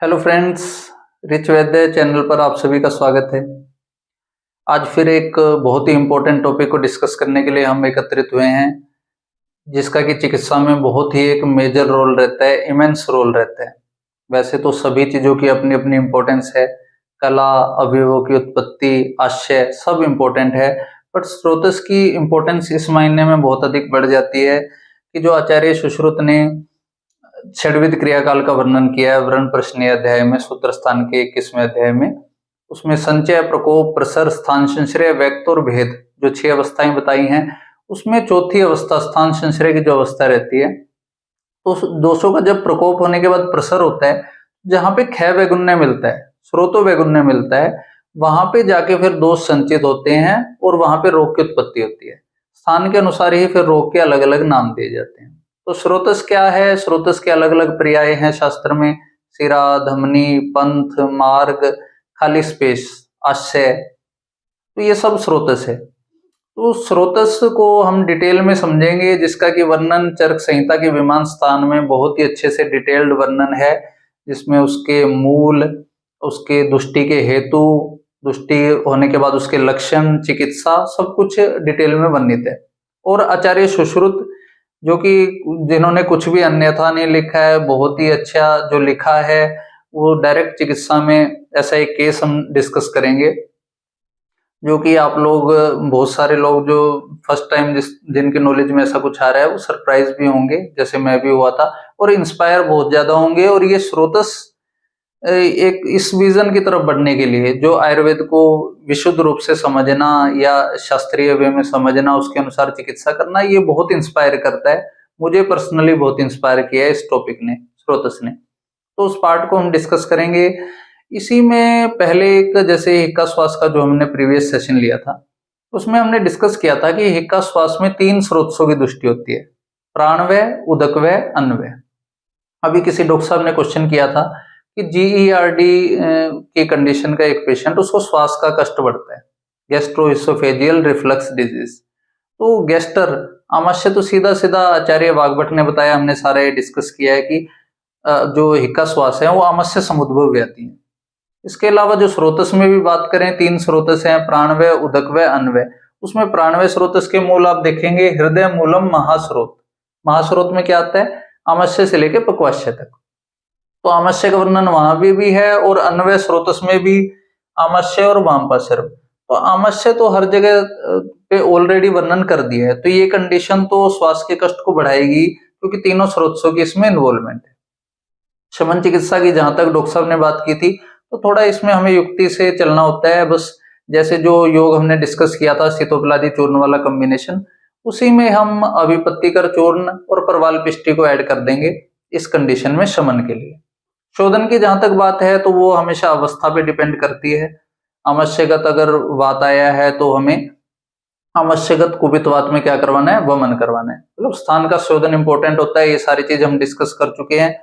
Hello friends, rich वैद्य channel पर आप सभी का स्वागत है। आज फिर एक बहुत ही इम्पोर्टेंट टॉपिक को डिस्कस करने के लिए हम एकत्रित हुए हैं, जिसका कि चिकित्सा में बहुत ही एक मेजर रोल रहता है, इमेंस रोल रहता है। वैसे तो सभी चीज़ों की अपनी अपनी इम्पोर्टेंस है, कला, अवयवों की उत्पत्ति, आशय सब इम्पोर्टेंट है, बट स्रोतस की इम्पोर्टेंस इस मायने में बहुत अधिक बढ़ जाती है कि जो आचार्य सुश्रुत ने षड्विध क्रियाकाल का वर्णन किया है वर्ण प्रश्नीय अध्याय में, सूत्र स्थान के 21वें अध्याय में, उसमें संचय, प्रकोप, प्रसर, स्थान संश्रय, व्यक्त और भेद जो 6 अवस्थाएं बताई हैं, उसमें चौथी अवस्था स्थान संश्रय की जो अवस्था रहती है, तो दोषों का जब प्रकोप होने के बाद प्रसर होता है, जहां पे क्षय वैगुण्य मिलता है, स्रोतो वैगुण्य मिलता है, वहां पे जाके फिर दोष संचित होते हैं और वहां पे रोग की उत्पत्ति होती है। स्थान के अनुसार ही फिर रोग के अलग अलग नाम दिए जाते हैं। तो स्रोतस क्या है? स्रोतस के अलग अलग पर्याय हैं शास्त्र में, सिरा, धमनी, पंथ, मार्ग, खाली स्पेस, आशय, तो ये सब स्रोतस है। तो स्रोतस को हम डिटेल में समझेंगे, जिसका कि वर्णन चरक संहिता के विमान स्थान में बहुत ही अच्छे से डिटेल्ड वर्णन है, जिसमें उसके मूल, उसके दुष्टि के हेतु, दुष्टि होने के बाद उसके लक्षण, चिकित्सा, सब कुछ डिटेल में वर्णित है। और आचार्य सुश्रुत जो कि जिन्होंने कुछ भी अन्यथा नहीं लिखा है, बहुत ही अच्छा जो लिखा है, वो डायरेक्ट चिकित्सा में ऐसा एक केस हम डिस्कस करेंगे, जो कि आप लोग, बहुत सारे लोग जो फर्स्ट टाइम जिनके नॉलेज में ऐसा कुछ आ रहा है, वो सरप्राइज भी होंगे, जैसे मैं भी हुआ था, और इंस्पायर बहुत ज्यादा होंगे। और ये स्रोतस एक इस विजन की तरफ बढ़ने के लिए, जो आयुर्वेद को विशुद्ध रूप से समझना या शास्त्रीय वे में समझना, उसके अनुसार चिकित्सा करना, ये बहुत इंस्पायर करता है। मुझे पर्सनली बहुत इंस्पायर किया है इस टॉपिक ने, स्रोतस ने। तो उस पार्ट को हम डिस्कस करेंगे। इसी में पहले एक, जैसे हिक्का श्वास का जो हमने प्रीवियस सेशन लिया था, उसमें हमने डिस्कस किया था कि हिक्का श्वास में 3 स्रोतसों की दृष्टि होती है, प्राणव्यय, उदकव्यय, अन्वय। अभी किसी डॉक्टर साहब ने क्वेश्चन किया था कि जीईआरडी की कंडीशन का एक पेशेंट, उसको श्वास का कष्ट बढ़ता है, गैस्ट्रोइसोफेजियल रिफ्लक्स डिजीज। तो गैस्टर आमाशय तो सीधा सीधा आचार्य वाग्भट ने बताया, हमने सारे डिस्कस किया है कि जो हिक्का श्वास है वो आमाशय समुद्भव व्याधि है। इसके अलावा जो स्रोतस में भी बात करें, 3 स्रोतस हैं, प्राणव्यय, उदकव्यय, अन्वय। उसमें प्राणव्यय स्रोतस के मूल आप देखेंगे, हृदय मूलम महास्रोत। महास्रोत में क्या आता है? आमाशय से लेकर पक्वाशय तक। तो आमाशय का वर्णन वहां भी है, और अन्वय स्रोतस में भी आमाशय और वामपाशर्व। तो आमाशय तो हर जगह पे ऑलरेडी वर्णन कर दिया है, तो ये कंडीशन तो श्वास के कष्ट को बढ़ाएगी, क्योंकि तीनों स्रोतसों की इसमें इन्वॉल्वमेंट है। शमन चिकित्सा की जहां तक डॉक्टर साहब ने बात की थी, तो थोड़ा इसमें हमें युक्ति से चलना होता है। बस जैसे जो योग हमने डिस्कस किया था, सीतोपलादी चूर्ण वाला कॉम्बिनेशन, उसी में हम अभिपत्तिकर चूर्ण और परवाल पिष्टी को ऐड कर देंगे इस कंडीशन में शमन के लिए। शोधन की जहां तक बात है, तो वो हमेशा अवस्था पे डिपेंड करती है। आवश्यकत अगर वात आया है, तो हमें आवश्यकत कुपित वात में क्या करवाना है? वमन करवाना है। मतलब स्थान का शोधन इंपॉर्टेंट होता है। ये सारी चीज हम डिस्कस कर चुके हैं।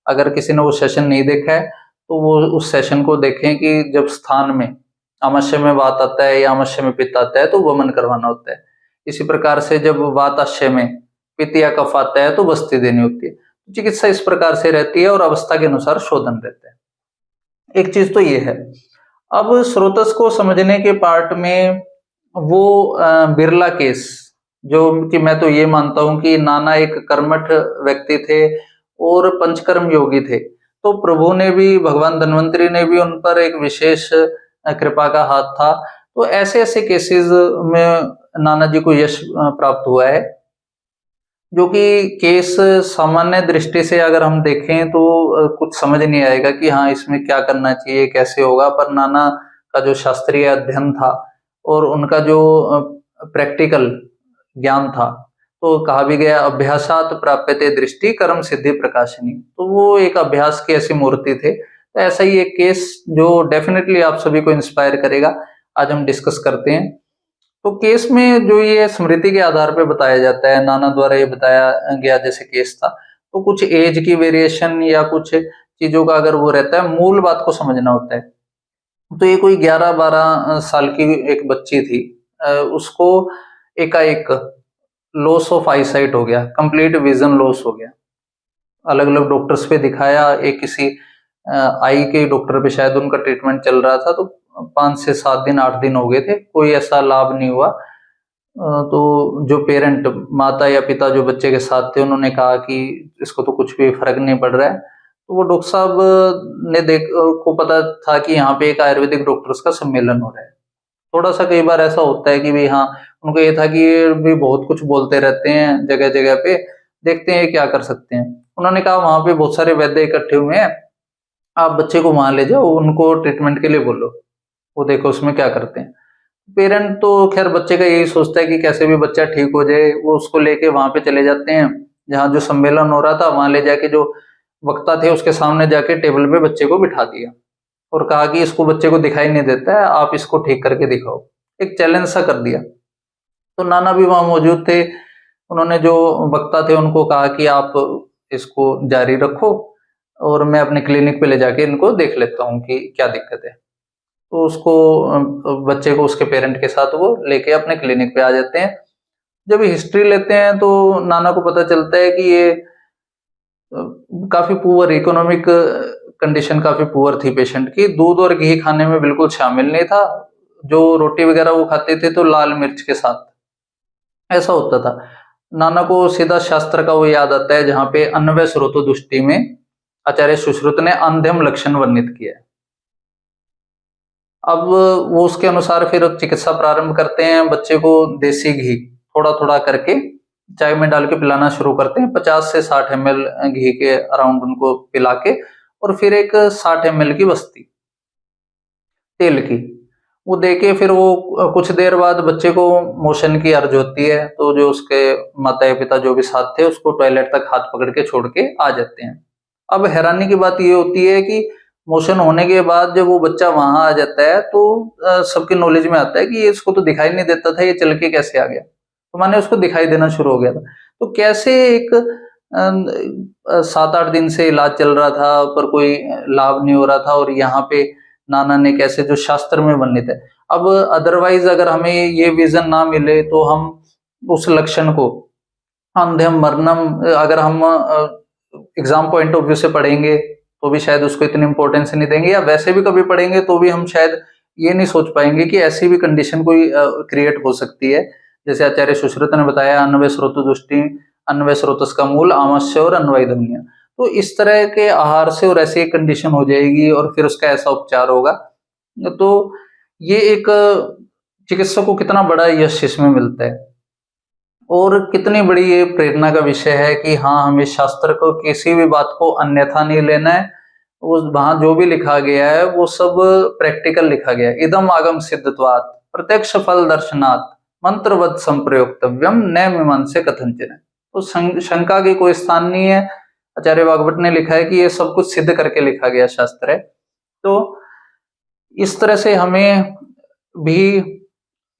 अगर किसी ने वो सेशन नहीं देखा है, तो वो उस सेशन को देखें कि जब स्थान में आमाशय में वात आता है या आमाशय में पित्त आता है, तो वमन करवाना होता है। इसी प्रकार से जब वाताशय में पित्त या कफ आता है, तो वस्ती देनी होती है। चिकित्सा इस प्रकार से रहती है, और अवस्था के अनुसार शोधन रहता है। एक चीज तो ये है। अब स्रोतस को समझने के पार्ट में वो बिरला केस, जो कि मैं तो ये मानता हूं कि नाना एक कर्मठ व्यक्ति थे और पंचकर्म योगी थे, तो प्रभु ने भी, भगवान धन्वंतरी ने भी उन पर एक विशेष कृपा का हाथ था। तो ऐसे ऐसे केसेस में नाना जी को यश प्राप्त हुआ है, जो कि केस सामान्य दृष्टि से अगर हम देखें तो कुछ समझ नहीं आएगा कि हाँ इसमें क्या करना चाहिए, कैसे होगा। पर नाना का जो शास्त्रीय अध्ययन था और उनका जो प्रैक्टिकल ज्ञान था, तो कहा भी गया अभ्यासात प्राप्यते दृष्टि कर्म सिद्धि प्रकाशनी। तो वो एक अभ्यास की ऐसी मूर्ति थे। तो ऐसा ही एक केस जो डेफिनेटली आप सभी को इंस्पायर करेगा, आज हम डिस्कस करते हैं। तो केस में जो ये स्मृति के आधार पे बताया जाता है, नाना द्वारा ये बताया गया जैसे केस था, तो कुछ एज की वेरिएशन या कुछ चीजों का अगर वो रहता है, मूल बात को समझना होता है। तो ये कोई 11-12 साल की एक बच्ची थी, उसको एकाएक लॉस ऑफ आईसाइट हो गया, कंप्लीट विजन लॉस हो गया। अलग अलग डॉक्टर्स पे दिखाया, एक किसी आई के डॉक्टर पे शायद उनका ट्रीटमेंट चल रहा था, तो 5 से 7 दिन 8 दिन हो गए थे, कोई ऐसा लाभ नहीं हुआ। तो जो पेरेंट, माता या पिता जो बच्चे के साथ थे, उन्होंने कहा कि इसको तो कुछ भी फर्क नहीं पड़ रहा है। तो वो डॉक्टर साहब ने को पता था कि यहाँ पे एक आयुर्वेदिक डॉक्टर्स का सम्मेलन हो रहा है। थोड़ा सा कई बार ऐसा होता है कि भाई हाँ, उनको ये था कि ये भी बहुत कुछ बोलते रहते हैं जगह जगह पे, देखते हैं क्या कर सकते हैं। उन्होंने कहा वहां पे बहुत सारे वैद्य इकट्ठे हुए हैं, आप बच्चे को वहां ले जाओ, उनको ट्रीटमेंट के लिए बोलो, वो देखो उसमें क्या करते हैं। पेरेंट तो खैर बच्चे का यही सोचता है कि कैसे भी बच्चा ठीक हो जाए, वो उसको लेके वहां पे चले जाते हैं जहाँ जो सम्मेलन हो रहा था, वहां ले जाके जो वक्ता थे उसके सामने जाके टेबल पे बच्चे को बिठा दिया और कहा कि इसको बच्चे को दिखाई नहीं देता है, आप इसको ठीक करके दिखाओ। एक चैलेंज सा कर दिया। तो नाना भी वहां मौजूद थे, उन्होंने जो वक्ता थे उनको कहा कि आप इसको जारी रखो और मैं अपने क्लिनिक पे ले जाके इनको देख लेता हूँ कि क्या दिक्कत है। तो उसको बच्चे को उसके पेरेंट के साथ वो लेके अपने क्लिनिक पे आ जाते हैं। जब हिस्ट्री लेते हैं तो नाना को पता चलता है कि ये काफी पुअर इकोनॉमिक कंडीशन, काफी पुअर थी पेशेंट की। दूध और घी खाने में बिल्कुल शामिल नहीं था, जो रोटी वगैरह वो खाते थे तो लाल मिर्च के साथ, ऐसा होता था। नाना को सीधा शास्त्र का वो याद आता है जहाँ पे अन्वय स्रोतो दुष्टि में आचार्य सुश्रुत ने अंध्यम लक्षण वर्णित किया है। अब वो उसके अनुसार फिर चिकित्सा प्रारंभ करते हैं। बच्चे को देसी घी थोड़ा थोड़ा करके चाय में डाल के पिलाना शुरू करते हैं, 50 से 60 ml घी के अराउंड उनको पिला के, और फिर एक 60 ml की बस्ती तेल की वो देके, फिर वो कुछ देर बाद बच्चे को मोशन की अर्ज होती है, तो जो उसके माता या पिता जो भी साथ थे उसको टॉयलेट तक हाथ पकड़ के छोड़ के आ जाते हैं। अब हैरानी की बात ये होती है कि मोशन होने के बाद जब वो बच्चा वहां आ जाता है तो सबके नॉलेज में आता है कि ये इसको तो दिखाई नहीं देता था, ये चल के कैसे आ गया। तो माने उसको दिखाई देना शुरू हो गया था। तो कैसे एक 7-8 दिन से इलाज चल रहा था पर कोई लाभ नहीं हो रहा था, और यहाँ पे नाना ने कैसे जो शास्त्र में वर्णित है। अब अदरवाइज अगर हमें ये विजन ना मिले तो हम उस लक्षण को अंधम मरणम अगर हम एग्जाम पॉइंट ऑफ व्यू से पढ़ेंगे तो भी शायद उसको इतनी इंपॉर्टेंस नहीं देंगे, या वैसे भी कभी पढ़ेंगे तो भी हम शायद ये नहीं सोच पाएंगे कि ऐसी भी कंडीशन कोई क्रिएट हो सकती है। जैसे आचार्य सुश्रुत ने बताया, अन्वय स्रोत दुष्टि, अन्वय स्रोतस का मूल आमस्य और अन्वय धमनिया। तो इस तरह के आहार से और ऐसी एक कंडीशन हो जाएगी और फिर उसका ऐसा उपचार होगा। तो ये एक चिकित्सक को कितना बड़ा यश इसमें मिलता है और कितनी बड़ी ये प्रेरणा का विषय है कि हाँ, हमें शास्त्र को किसी भी बात को अन्यथा नहीं लेना है। उस वहां जो भी लिखा गया है वो सब प्रैक्टिकल लिखा गया है। इदम आगम सिद्धत्वात् प्रत्यक्ष फल दर्शनात् मंत्रवत संप्रयोक्तव्यम न मीमांसे कथंचन। तो शंका की कोई स्थान नहीं है। आचार्य वाग्भट ने लिखा है कि ये सब कुछ सिद्ध करके लिखा गया शास्त्र है। तो इस तरह से हमें भी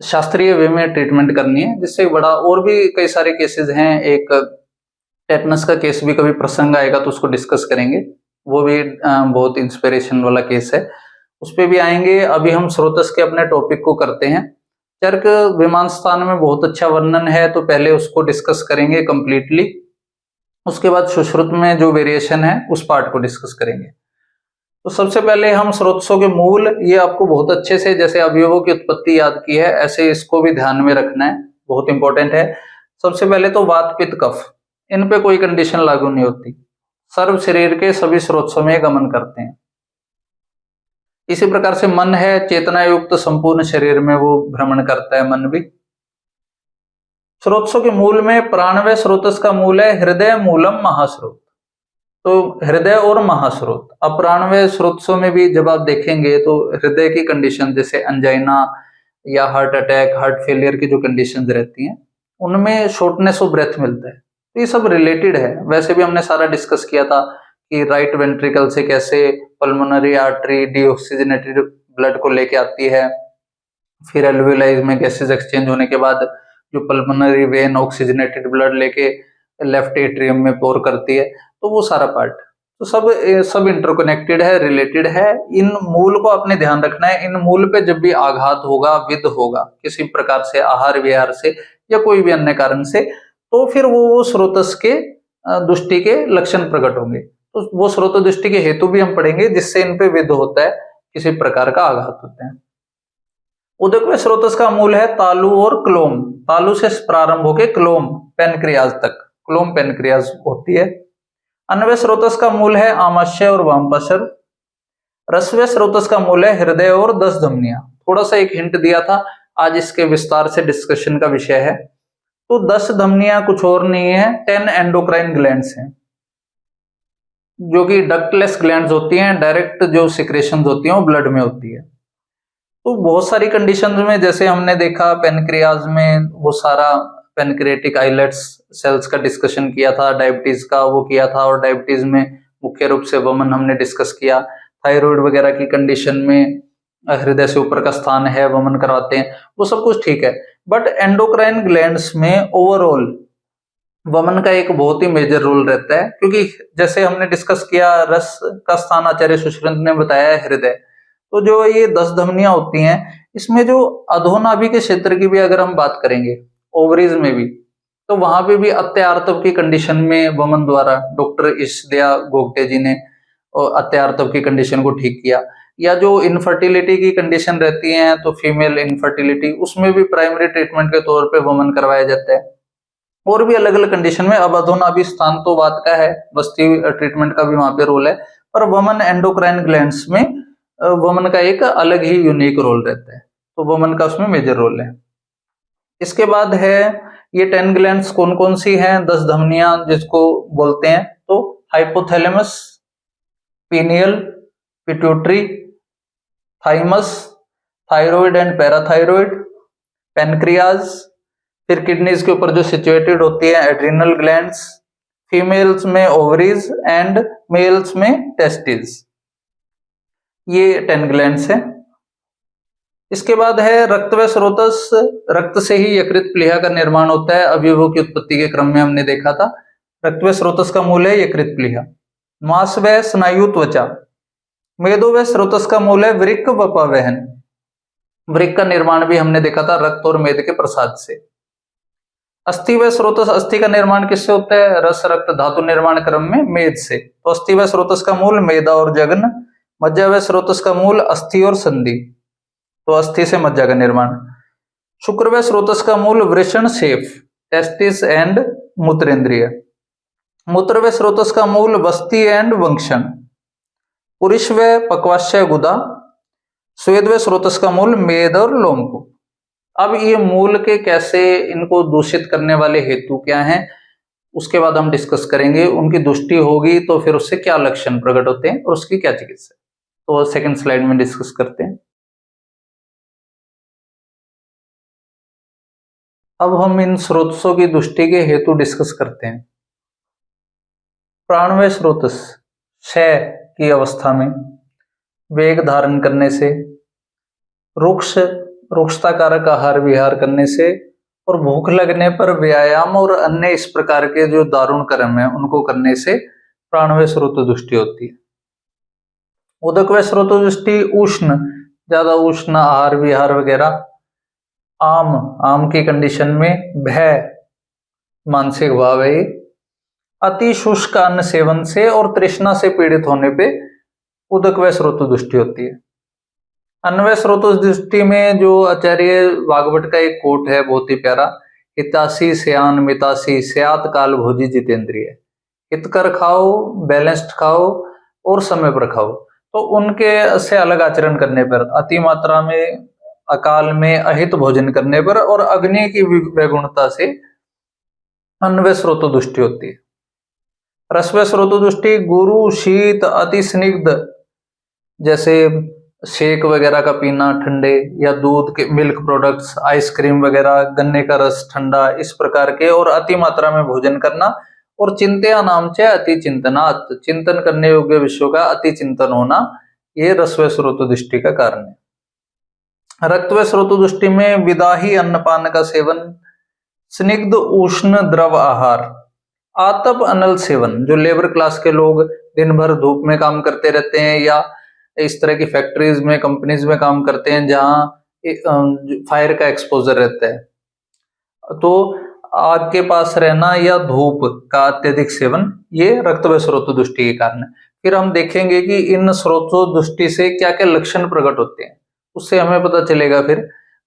शास्त्रीय वे में ट्रीटमेंट करनी है, जिससे बड़ा और भी कई सारे केसेस हैं। एक टेटनस का केस भी कभी प्रसंग आएगा तो उसको डिस्कस करेंगे, वो भी बहुत इंस्पिरेशन वाला केस है, उस पर भी आएंगे। अभी हम स्रोतस के अपने टॉपिक को करते हैं। चर्क विमान स्थान में बहुत अच्छा वर्णन है, तो पहले उसको डिस्कस करेंगे कंप्लीटली, उसके बाद सुश्रुत में जो वेरिएशन है उस पार्ट को डिस्कस करेंगे। तो सबसे पहले हम स्रोतसों के मूल, ये आपको बहुत अच्छे से जैसे अवयवों की उत्पत्ति याद की है ऐसे इसको भी ध्यान में रखना है, बहुत इंपॉर्टेंट है। सबसे पहले तो वात पित्त कफ, इन पे कोई कंडीशन लागू नहीं होती, सर्व शरीर के सभी स्रोतसों में गमन करते हैं। इसी प्रकार से मन है, चेतना युक्त संपूर्ण शरीर में वो भ्रमण करता है, मन भी। स्रोतसों के मूल में प्राणवय स्रोतस का मूल है हृदय मूलम महास्रोत, तो हृदय और महास्रोत। अब प्राणवय स्रोतसों में भी जब आप देखेंगे तो हृदय की कंडीशन जैसे अंजाइना या हार्ट अटैक, हार्ट फेलियर की जो कंडीशंस रहती हैं उनमें शॉर्टनेस ऑफ ब्रेथ मिलता है। तो ये सब रिलेटेड है। वैसे भी हमने सारा डिस्कस किया था कि राइट वेंट्रिकल से कैसे पल्मोनरी आर्टरी डीऑक्सीजनेटेड ब्लड को लेके आती है, फिर एल्वियोलाई में गैसेस एक्सचेंज होने के बाद जो पल्मोनरी वेन ऑक्सीजनेटेड ब्लड लेके लेफ्ट एट्रियम में पोर करती है, तो वो सारा पार्ट तो सब इंटरकनेक्टेड है, रिलेटेड है। इन मूल को अपने ध्यान रखना है। इन मूल पे जब भी आघात होगा, विध होगा किसी प्रकार से, आहार विहार से या कोई भी अन्य कारण से, तो फिर वो स्रोतस के दुष्टि के लक्षण प्रकट होंगे। तो वो स्रोत दृष्टि के हेतु भी हम पढ़ेंगे जिससे इन पे विध होता है, किसी प्रकार का आघात होते हैं। उदक स्रोतस का मूल है तालु और क्लोम। तालु से प्रारंभ होकर क्लोम पेनक्रियाज तक, क्लोम पेनक्रियाज होती है। अन्वय स्रोतस का मूल है आमाशय और वामपाशर। रसवय स्रोतस का मूल है हृदय और 10 धमनियां। थोड़ा सा एक हिंट दिया था, आज इसके विस्तार से डिस्कशन का विषय है। तो 10 धमनियां कुछ और नहीं है, 10 एंडोक्राइन ग्लैंड्स हैं, जो कि डक्टलेस ग्लैंड्स होती हैं। डायरेक्ट जो सिक्रेशंस होती हैं वो ब्लड में होती है। तो बहुत सारी कंडीशंस में, जैसे हमने देखा पेनक्रियाज में वो सारा पेनक्रियाटिक आइलेट्स सेल्स का डिस्कशन किया था, डायबिटीज का वो किया था, और डायबिटीज में मुख्य रूप से वमन हमने डिस्कस किया। थायराइड वगैरह की कंडीशन में हृदय से ऊपर का स्थान है, वमन करवाते हैं, वो सब कुछ ठीक है। बट एंडोक्राइन ग्लैंड्स में ओवरऑल वमन का एक बहुत ही मेजर रोल रहता है, क्योंकि जैसे हमने डिस्कस किया रस का स्थान आचार्य सुश्रुत ने बताया है हृदय। तो जो ये 10 धमनियां होती हैं, इसमें जो अधोनाभि के क्षेत्र की भी अगर हम बात करेंगे, ओवरीज में भी, तो वहां पे भी अत्यार्तव की कंडीशन में वमन द्वारा डॉक्टर ईशदया गोगटे जी ने अत्यार्तव की कंडीशन को ठीक किया। या जो इनफर्टिलिटी की कंडीशन रहती है, तो फीमेल इनफर्टिलिटी, उसमें भी प्राइमरी ट्रीटमेंट के तौर पे वमन करवाया जाता है। और भी अलग अलग कंडीशन में, अब अधोनाभि स्थान तो बात का है, बस्ती ट्रीटमेंट का भी वहां पे रोल है, पर वमन एंडोक्राइन ग्लैंड्स में वमन का एक अलग ही यूनिक रोल रहता है, तो वमन का उसमें मेजर रोल है। इसके बाद है ये 10 ग्लैंड्स कौन कौन सी हैं, 10 धमनियां जिसको बोलते हैं, तो hypothalamus, pineal, pituitary, thymus, thyroid and parathyroid, pancreas, फिर किडनीज के ऊपर जो सिचुएटेड होती है एड्रिनल ग्लैंड्स, फीमेल्स में ओवरीज एंड मेल्स में टेस्टिस। ये 10 ग्लैंड्स हैं। इसके बाद है रक्त व स्रोतस। रक्त से ही यकृत प्लीहा का निर्माण होता है, अवयवों की उत्पत्ति के क्रम में हमने देखा था। रक्त व स्रोतस का मूल है यकृत प्लीहा। मांस व स्नायु त्वचा। मेदो व स्रोतस का मूल है वृक्क व पवहन। वृक्क का निर्माण भी हमने देखा था रक्त और मेद के प्रसाद से। अस्थि व स्रोतस। अस्थि का निर्माण किससे होता है, रस रक्त धातु निर्माण क्रम में मेद से। तो अस्थि व स्रोतस का मूल मेदा और जघन। मज्जा व स्रोतस का मूल अस्थि और संधि, तो अस्थि से मज्जा का निर्माण। शुक्र व स्रोतस का मूल वृषण शेफ, टेस्टिस एंड मूत्रेंद्रिय। मूत्र व स्रोतस का मूल वस्ती एंड वंक्षण। पुरुष व पक्वाशय गुदा। स्वेद व स्रोतस का मूल मेद और लोमकूप। अब ये मूल के कैसे, इनको दूषित करने वाले हेतु क्या हैं, उसके बाद हम डिस्कस करेंगे। उनकी दुष्टि होगी तो फिर उससे क्या लक्षण प्रकट होते हैं और उसकी क्या चिकित्सा, तो सेकंड स्लाइड में डिस्कस करते हैं। अब हम इन स्रोतसों की दुष्टि के हेतु डिस्कस करते हैं। प्राणमय स्रोतस क्षय की अवस्था में वेग धारण करने से, रुक्षता कारक आहार विहार करने से, और भूख लगने पर व्यायाम और अन्य इस प्रकार के जो दारुण कर्म है उनको करने से प्राणमय स्रोत दुष्टि होती है। उदक व स्रोत दुष्टि उष्ण, ज्यादा उष्ण आहार विहार वगैरह। आम की कंडीशन में भय मानसिक भाव है। अति शुष्क अन्न सेवन से और तृष्णा से पीड़ित होने पे उदक व स्रोत दृष्टि होती है। अन्वय स्रोत दृष्टि में जो आचार्य वाग्भट का एक कोट है बहुत ही प्यारा, हितासी स्यान मितासी स्यात काल भोजी जितेंद्रिय। हित कर खाओ, बैलेंस्ड खाओ और समय पर खाओ। तो उनके से अलग आचरण करने पर, अति मात्रा में अकाल में अहित भोजन करने पर और अग्नि की वैगुणता से अन्वय स्रोत दृष्टि होती है। रसवय स्रोत दृष्टि गुरु शीत अति स्निग्ध, जैसे शेक वगैरह का पीना ठंडे, या दूध के मिल्क प्रोडक्ट्स, आइसक्रीम वगैरह, गन्ने का रस ठंडा, इस प्रकार के, और अति मात्रा में भोजन करना। और चिंत्या नाम से अति चिंतनात्, चिंतन करने योग्य विषयों का अति चिंतन होना, ये रसवय स्रोत दृष्टि का कारण है। रक्त व स्रोत दृष्टि में विदाही अन्नपान का सेवन, स्निग्ध उष्ण द्रव आहार, आतप अनल सेवन। जो लेबर क्लास के लोग दिन भर धूप में काम करते रहते हैं या इस तरह की फैक्ट्रीज में कंपनीज में काम करते हैं जहां फायर का एक्सपोजर रहता है, तो आग के पास रहना या धूप का अत्यधिक सेवन, ये रक्त व स्रोत दृष्टि के कारण है। फिर हम देखेंगे कि इन स्रोतों दृष्टि से क्या क्या लक्षण प्रकट होते हैं, उससे हमें पता चलेगा। फिर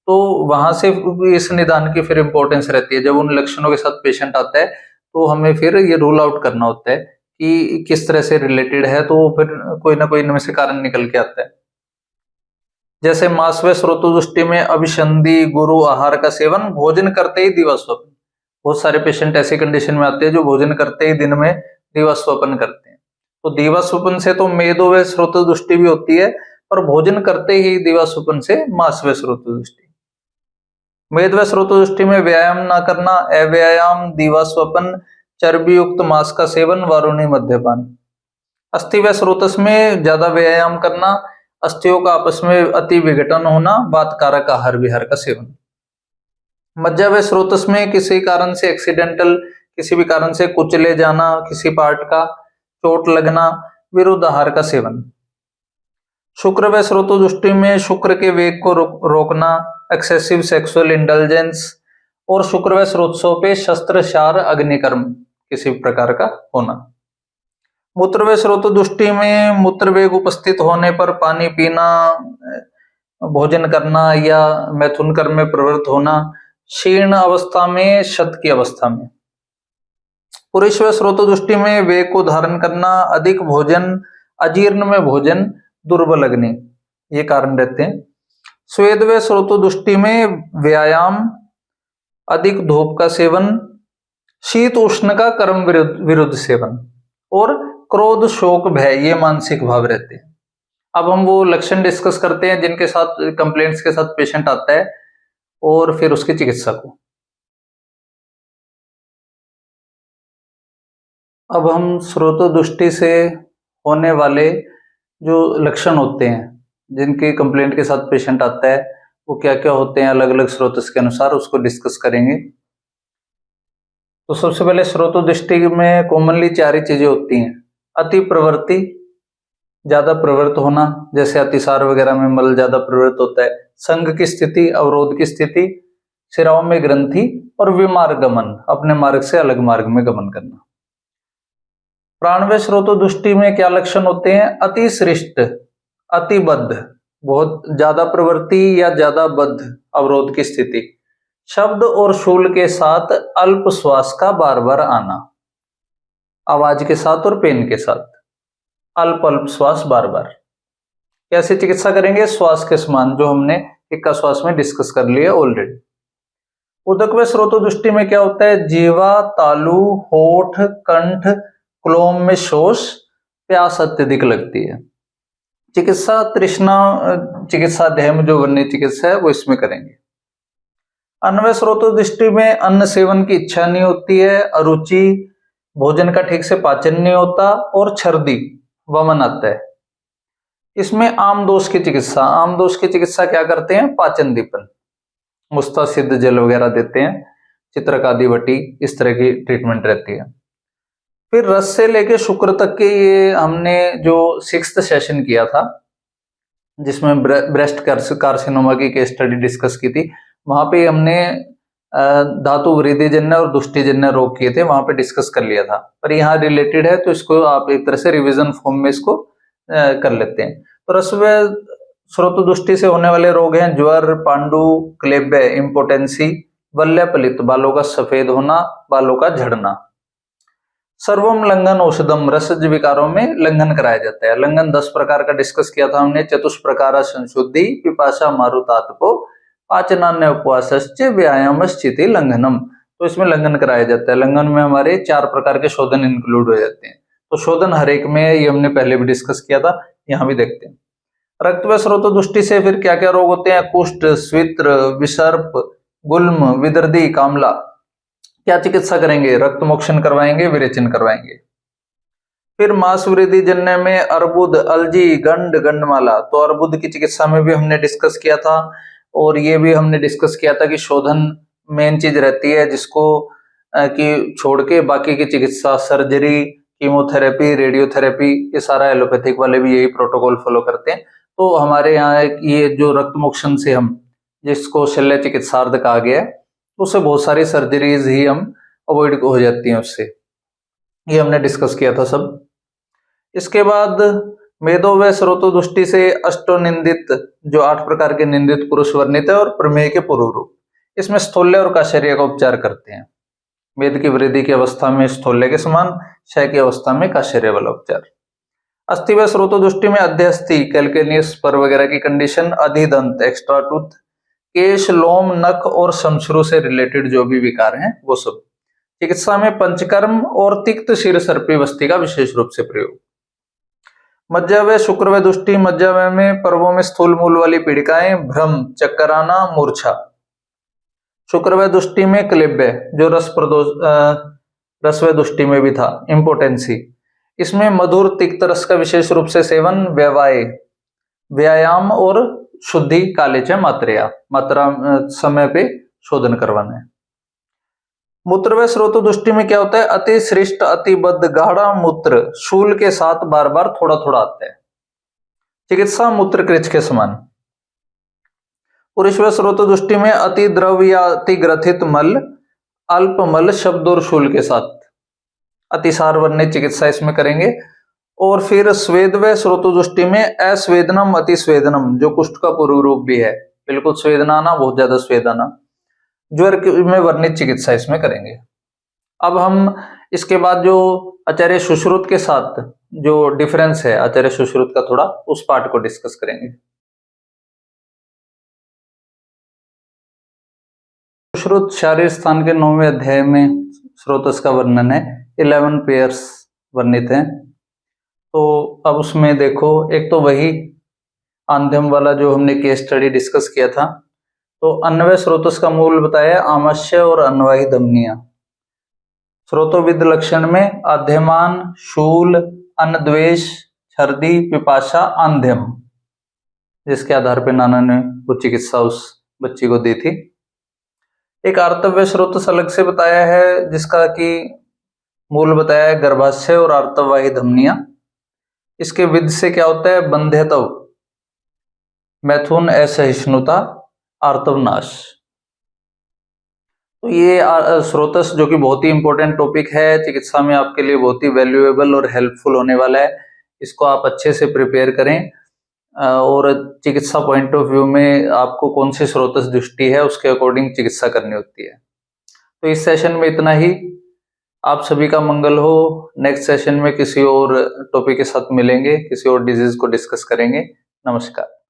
तो वहां से इस निदान की फिर इंपॉर्टेंस रहती है। जब उन लक्षणों के साथ पेशेंट आता है तो हमें फिर ये रूल आउट करना होता है कि किस तरह से रिलेटेड है, तो फिर कोई ना कोई इनमें से कारण निकल के आता है। जैसे मांस व स्रोतो दृष्टि में अभिसंधि गुरु आहार का सेवन भोजन करते ही दिवा स्वप्न। बहुत सारे पेशेंट ऐसी कंडीशन में आते हैं जो भोजन करते ही दिन में दिवा स्वप्न करते हैं। तो दिवा स्वप्न से तो मेदो व स्रोतो दृष्टि भी होती है, और भोजन करते ही दिवा स्वप्न से मांस व स्रोतो दृष्टि। मेद व स्रोतो दृष्टि में व्यायाम न करना, अव्यायाम, दिवा स्वप्न, चर्बी युक्त मांस का सेवन, वारुणी मद्यपान। अस्थि व स्रोतस में ज्यादा व्यायाम करना, अस्थियों का आपस में अति विघटन होना, बातकारक आहार विहार का सेवन। मज्जा व स्रोतस में किसी कारण से एक्सीडेंटल, किसी भी कारण से कुचले जाना, किसी पार्ट का चोट लगना, विरुद्ध आहार का सेवन। शुक्र व स्रोतो दृष्टि में शुक्र के वेग को रोकना, एक्सेसिव सेक्सुअल इंडल्जेंस, और शुक्र व स्रोतों पे शस्त्रशार अग्निकर्म किसी प्रकार का होना। मूत्र व स्रोतो दृष्टि में मूत्र वेग उपस्थित होने पर पानी पीना, भोजन करना या मैथुन कर्म में प्रवृत्त होना, क्षीण अवस्था में, शत की अवस्था में। पुरुष व स्रोतो दृष्टि में वेग को धारण करना, अधिक भोजन, अजीर्ण में भोजन, दुर्बल अग्नि, ये कारण रहते हैं। स्वेद व स्रोतो दृष्टि में व्यायाम, अधिक धूप का सेवन, शीत उष्ण का कर्म विरुद्ध सेवन, और क्रोध शोक भय, ये मानसिक भाव रहते हैं। अब हम वो लक्षण डिस्कस करते हैं जिनके साथ कंप्लेंट्स के साथ पेशेंट आता है, और फिर उसकी चिकित्सा को। अब हम स्रोतो दृष्टि से होने वाले जो लक्षण होते हैं जिनके कंप्लेंट के साथ पेशेंट आता है, वो क्या क्या होते हैं अलग अलग स्रोतों के अनुसार, उसको डिस्कस करेंगे। तो सबसे पहले स्रोतो दृष्टि में कॉमनली 4 ही चीजें होती हैं। अति प्रवृत्ति, ज्यादा प्रवृत्त होना, जैसे अतिसार वगैरह में मल ज्यादा प्रवृत्त होता है। संघ की स्थिति, अवरोध की स्थिति, शिराओं में ग्रंथि, और विमार्गमन, अपने मार्ग से अलग मार्ग में गमन करना। प्राण व स्रोतो दृष्टि में क्या लक्षण होते हैं? अति श्रेष्ठ, अतिबद्ध, बहुत ज्यादा प्रवृत्ति या ज्यादा बद्ध अवरोध की स्थिति। शब्द और शूल के साथ अल्प श्वास का बार बार आना, आवाज के साथ और पेन के साथ अल्प अल्प श्वास बार बार। कैसे चिकित्सा करेंगे? श्वास के समान, जो हमने इक्का श्वास में डिस्कस कर लिया ऑलरेडी। उदक व स्रोतो दृष्टि में क्या होता है? जीवा, तालु, होठ, कंठ, क्लोम में शोष, प्यास अत्यधिक लगती है। चिकित्सा तृष्णा चिकित्सा अध्याय में जो वर्णित चिकित्सा है वो इसमें करेंगे। अन्न व स्रोतो दृष्टि में अन्न सेवन की इच्छा नहीं होती है, अरुचि, भोजन का ठीक से पाचन नहीं होता, और छर्दी, वमन आता है। इसमें आम दोष की चिकित्सा, आम दोष की चिकित्सा क्या करते हैं? पाचन दीपन, मुस्तासिद जल वगैरह देते हैं, चित्रकादि वटी, इस तरह की ट्रीटमेंट रहती है। फिर रस से लेके शुक्र तक के ये हमने जो 6th सेशन किया था जिसमें ब्रेस्ट कार्सिनोमा की केस स्टडी डिस्कस की थी, वहां पे हमने धातु वृद्धिजन्य और दुष्टिजन्य रोग किए थे, वहां पे डिस्कस कर लिया था। पर यहाँ रिलेटेड है तो इसको आप एक तरह से रिवीजन फॉर्म में इसको कर लेते हैं। तो रस व स्रोत दृष्टि से होने वाले रोग हैं ज्वर, पांडु, क्लेब्य, इम्पोटेंसी, वल्य पलित, बालों का सफेद होना, बालों का झड़ना। सर्वम लंघन औषधम, रसज विकारों में लंघन कराया जाता है। लंघन 10 प्रकार का डिस्कस किया था हमने। चतुष्प्रकारा संशुद्धि, पिपाशा मारुतात्पो, पाचनान्य उपवासश्च, व्यायाम स्थिति लंघनम। तो इसमें लंघन कराया जाता है। लंघन में हमारे 4 प्रकार के शोधन इंक्लूड हो जाते हैं। तो शोधन हर एक में, ये हमने पहले भी डिस्कस किया था, यहाँ भी देखते हैं। रक्त व स्रोत दृष्टि से फिर क्या क्या रोग होते हैं? कुष्ठ, स्वित्र, विसर्प, गुल्म, विदर्दी, कामला। क्या चिकित्सा करेंगे? रक्त मोक्षण करवाएंगे, विरेचन करवाएंगे। फिर मांस वृद्धि जन्य में अर्बुद, अलजी, गंड, गंडमाला। तो अर्बुद की चिकित्सा में भी हमने डिस्कस किया था, और ये भी हमने डिस्कस किया था कि शोधन मेन चीज रहती है, जिसको कि छोड़ के बाकी की चिकित्सा, सर्जरी, कीमोथेरेपी, रेडियोथेरेपी, ये सारा एलोपैथिक वाले भी यही प्रोटोकॉल फॉलो करते हैं। तो हमारे यहाँ ये जो रक्त मोक्षण से हम, जिसको शल्य चिकित्सार्थ कहा गया है, तो उससे बहुत सारी सर्जरीज ही हम अवॉइड हो जाती हैं उससे। ये हमने डिस्कस किया था सब। इसके बाद मेदो व स्रोतो दृष्टि से अष्टोनिंदित, जो 8 प्रकार के निंदित पुरुष वर्णित है, और प्रमेय के पूर्व रूप, इसमें स्थूल्य और काशर्य का उपचार करते हैं। मेद की वृद्धि की अवस्था में स्थूल्य के समान, क्षय की अवस्था में काशर्य वाला उपचार। अस्थि व स्रोतो दृष्टि में अध्यस्थि, कैलकेनियस पर वगैरह की कंडीशन, अधिदंत एक्स्ट्रा टूथ, केश, लोम, नख और समश्रु से रिलेटेड जो भी विकार हैं वो सब। चिकित्सा में पंचकर्म और तिक्त शिर सर्पी वस्ती का विशेष रूप से प्रयोग। मज्जा व शुक्र व दृष्टि, मज्जा में पर्वों में स्थूल मूल वाली पीड़िकाएं, भ्रम, चक्कर आना, मूर्छा। शुक्र व दृष्टि में क्लेब्य, जो रस व दृष्टि में भी था, इम्पोटेंसी। इसमें मधुर तिक्त रस का विशेष रूप से सेवन, व्यवाय, व्यायाम और शुद्धि कालेच मात्रा, मात्रा समय पे शोधन करवाना है। मूत्र व स्रोत दृष्टि में क्या होता है? अति श्रेष्ठ, अतिबद्ध, गाढ़ा मूत्र शूल के साथ बार बार थोड़ा थोड़ा आता है। चिकित्सा मूत्र कृच के समान। पुरुष व स्रोत दृष्टि में अति द्रव या अति ग्रथित मल, अल्प मल शब्द और शूल के साथ। अतिसार वर्णित चिकित्सा इसमें करेंगे। और फिर स्वेद व स्रोत दृष्टि में अस्वेदनम, अतिस्वेदनम, जो कुष्ठ का पूर्व रूप भी है, बिल्कुल स्वेदना आना, बहुत ज्यादा स्वेद आना, ज्वर में वर्णित चिकित्सा इसमें करेंगे। अब हम इसके बाद जो आचार्य सुश्रुत के साथ जो डिफरेंस है आचार्य सुश्रुत का, थोड़ा उस पार्ट को डिस्कस करेंगे। सुश्रुत शारीर स्थान के 9वें अध्याय में स्रोतस का वर्णन है, 11 पेयर्स वर्णित हैं। तो अब उसमें देखो, एक तो वही आंध्यम वाला जो हमने केस स्टडी डिस्कस किया था। तो अन्वय स्रोतस का मूल बताया, आमस्य और अन्वाही धमनियां। स्रोतोविद लक्षण में आध्यमान, शूल, अन्नद्वेष, छर्दी, पिपाशा, आंध्यम, जिसके आधार पर नाना ने वो चिकित्सा उस बच्ची को दी थी। एक आर्तव्य स्रोतस अलग से बताया है, जिसका कि मूल बताया है गर्भाशय और आर्तववाही धमनियां। इसके विध से क्या होता है? बंध्यत्व, मैथुन, असहिष्णुता, आर्तवनाश। तो ये स्रोतस जो कि बहुत ही इंपॉर्टेंट टॉपिक है चिकित्सा में, आपके लिए बहुत ही वैल्यूएबल और हेल्पफुल होने वाला है। इसको आप अच्छे से प्रिपेयर करें, और चिकित्सा पॉइंट ऑफ व्यू में आपको कौन सी स्रोतस दृष्टि है उसके अकॉर्डिंग चिकित्सा करनी होती है। तो इस सेशन में इतना ही। आप सभी का मंगल हो। नेक्स्ट सेशन में किसी और टॉपिक के साथ मिलेंगे, किसी और डिजीज को डिस्कस करेंगे। नमस्कार।